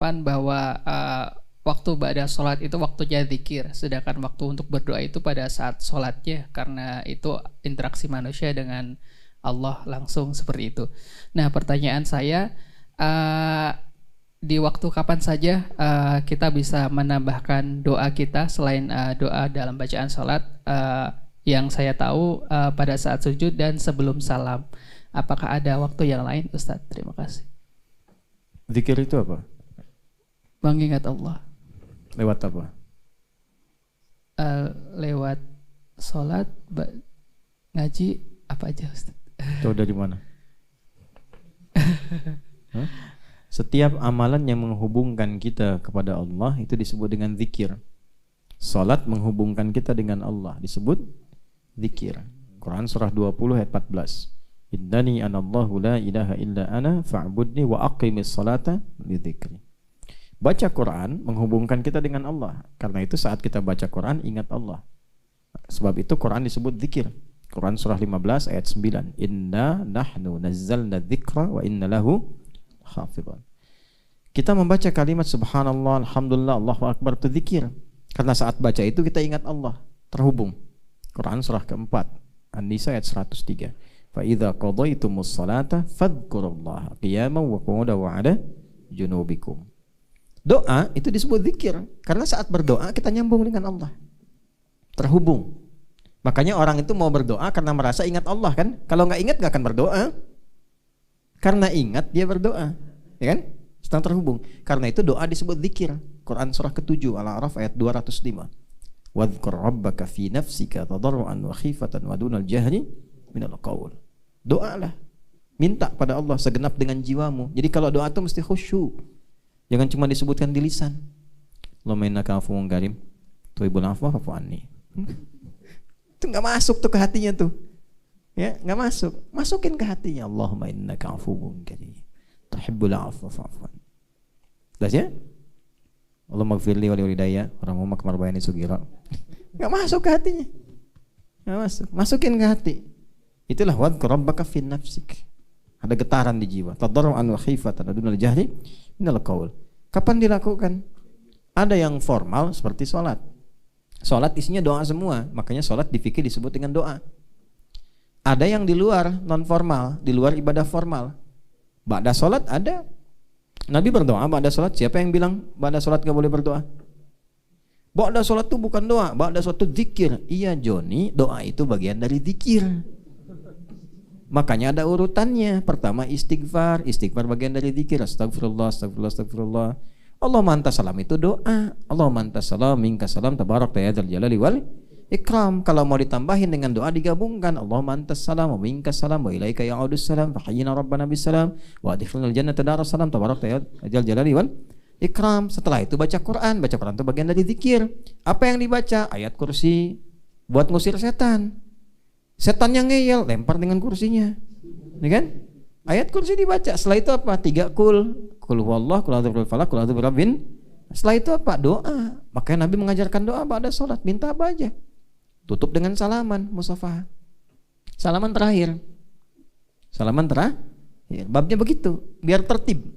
bahwa waktu ba'da sholat itu waktunya zikir, sedangkan waktu untuk berdoa itu pada saat sholatnya, karena itu interaksi manusia dengan Allah langsung seperti itu. Nah, pertanyaan saya, di waktu kapan saja kita bisa menambahkan doa kita selain doa dalam bacaan sholat? Yang saya tahu pada saat sujud dan sebelum salam. Apakah ada waktu yang lain, Ustadz? Terima kasih. Zikir itu apa? Mengingat Allah. Lewat apa? Lewat sholat, ngaji, apa aja, Ustaz? Tahu dari mana? Setiap amalan yang menghubungkan kita kepada Allah itu disebut dengan zikir. Salat menghubungkan kita dengan Allah disebut zikir. Quran surah 20 ayat 14. Innani anallahu la ilaha illa ana fa'budni wa aqimis salata lidzikri. Baca Quran menghubungkan kita dengan Allah. Karena itu saat kita baca Quran ingat Allah. Sebab itu Quran disebut zikir. Quran surah 15 ayat 9. Inna nahnu nazzalna dzikra wa inna lahu hafizan. Kita membaca kalimat subhanallah, alhamdulillah, Allahu akbar itu zikir. Karena saat baca itu kita ingat Allah, terhubung. Quran surah keempat, An-Nisa ayat 103. Fa idza qadaytumus salata fadhkurullaha qiyaman wa qu'udan wa 'ala junubikum. Doa itu disebut zikir karena saat berdoa kita nyambung dengan Allah. Terhubung. Makanya orang itu mau berdoa karena merasa ingat Allah kan? Kalau nggak ingat nggak akan berdoa. Karena ingat dia berdoa, ya kan? Sedang terhubung. Karena itu doa disebut zikir. Quran surah ke-7 Al-A'raf ayat 205. Wadhkur rabbaka fi nafsika tadarruan wa khifatan wa dunal jahri minal qaul. Doalah. Minta pada Allah segenap dengan jiwamu. Jadi kalau doa itu mesti khusyuk. Jangan cuma disebutkan di lisan. Allahumma innaka afuwwun karim tuhibbul afwa fa'fu anni. Itu enggak masuk tuh ke hatinya tuh. Ya, enggak masuk. Masukin ke hatinya. Allahumma innaka afuwwun karim tuhibbul afwa fa'fu anni. Jelas ya? Allahumma gfirli wa liwalidayya warhamhuma kama rabbayani shaghira. Enggak masuk ke hatinya. Enggak masuk. Masukin ke hati. Itulah wadhkur rabbaka fi nafsik. Ada getaran di jiwa. Tadarruan wa khifatan dunal jahri minal qaul. Kapan dilakukan? Ada yang formal seperti sholat. Sholat isinya doa semua, makanya sholat di fikih disebut dengan doa. Ada yang di luar non formal, di luar ibadah formal. Ba'da sholat ada. Nabi berdoa ba'da sholat. Siapa yang bilang ba'da sholat gak boleh berdoa? Ba'da sholat itu bukan doa, ba'da sholat itu zikir. Iya Joni, doa itu bagian dari zikir. Makanya ada urutannya. Pertama istighfar, istighfar bagian dari zikir. Astagfirullah, astagfirullah, astagfirullah. Allahumma anta salam itu doa. Allahumma anta salam, minka salam, tabarak ya dzal jalali wal ikram. Kalau mau ditambahin dengan doa digabungkan. Allahumma anta salam, wa minka salam, wa ilaika ya'udus salam, fa hayyina rabbana bis salam, wa adkhilnal jannata daras salam, tabarak ya dzal jalali wal ikram. Setelah itu baca Quran. Baca Quran itu bagian dari zikir. Apa yang dibaca? Ayat kursi buat ngusir setan. Setan yang ngeyel, lempar dengan kursinya, ya kan? Ayat kursi dibaca. Setelah itu apa? 3 kul huwallah, kul a'udzu birabbil falaq, kul a'udzu birabbin. Setelah itu apa? Doa. Makanya Nabi mengajarkan doa pada sholat. Minta apa aja. Tutup dengan salaman, musafah. Salaman terakhir. Salaman terakhir. Babnya begitu, biar tertib,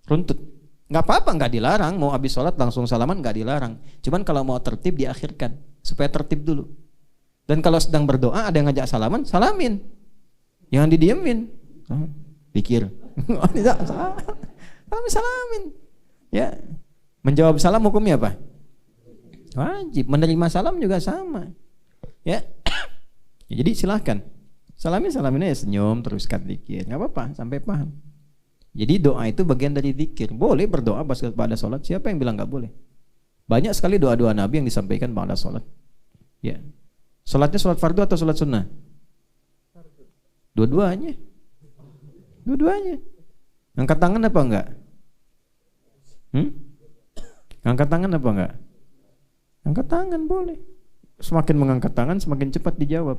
runtut. Nggak apa-apa, nggak dilarang. Mau habis sholat langsung salaman nggak dilarang. Cuman kalau mau tertib diakhirkan supaya tertib dulu. Dan kalau sedang berdoa ada yang ngajak salaman, salamin. Jangan didiemin. Pikir. Salamin. Ya. Menjawab salam hukumnya apa? Wajib. Menerima salam juga sama. Ya. Jadi silahkan. Salamin aja, senyum, teruskan zikir. Enggak apa-apa sampai paham. Jadi doa itu bagian dari zikir. Boleh berdoa pada sholat. Siapa yang bilang enggak boleh? Banyak sekali doa-doa Nabi yang disampaikan pada sholat. Ya. Sholatnya sholat fardu atau sholat sunnah? Dua-duanya. Dua-duanya. Angkat tangan apa enggak? Angkat tangan apa enggak? Angkat tangan boleh. Semakin mengangkat tangan semakin cepat dijawab.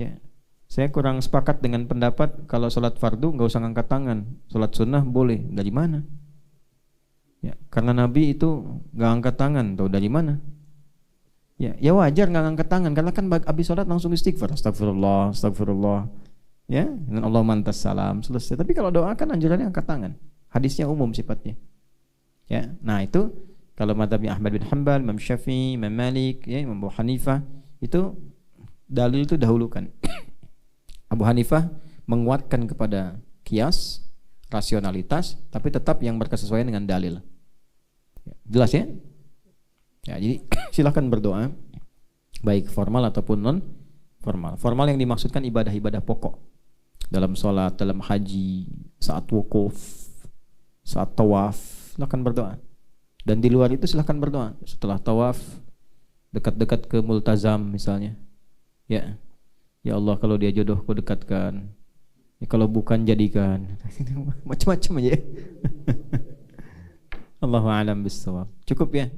Ya. Saya kurang sepakat dengan pendapat kalau sholat fardu enggak usah angkat tangan. Sholat sunnah boleh. Dari mana? Ya, karena Nabi itu enggak angkat tangan. Tahu dari mana? Ya wajar nggak ngangkat tangan karena kan habis sholat langsung istighfar, astagfirullah, astagfirullah, ya, dengan Allah mantas salam selesai. Tapi kalau doa kan anjurannya angkat tangan. Hadisnya umum sifatnya. Ya. Nah, itu kalau mazhabnya Ahmad bin Hanbal, Imam Syafi'i, Imam Malik, ya, Imam Abu Hanifah itu dalil itu dahulukan. Abu Hanifah menguatkan kepada kias, rasionalitas, tapi tetap yang berkesesuaian dengan dalil. Jelas ya? Ya, jadi silahkan berdoa, baik formal ataupun non formal. Formal yang dimaksudkan ibadah-ibadah pokok dalam sholat, dalam haji, saat wukuf, saat tawaf, silahkan berdoa. Dan di luar itu silahkan berdoa. Setelah tawaf, dekat-dekat ke multazam misalnya, ya, ya Allah kalau dia jodohku dekatkan, ya, kalau bukan jadikan, macam-macam aja. Allahu a'lam bissawab. Cukup ya.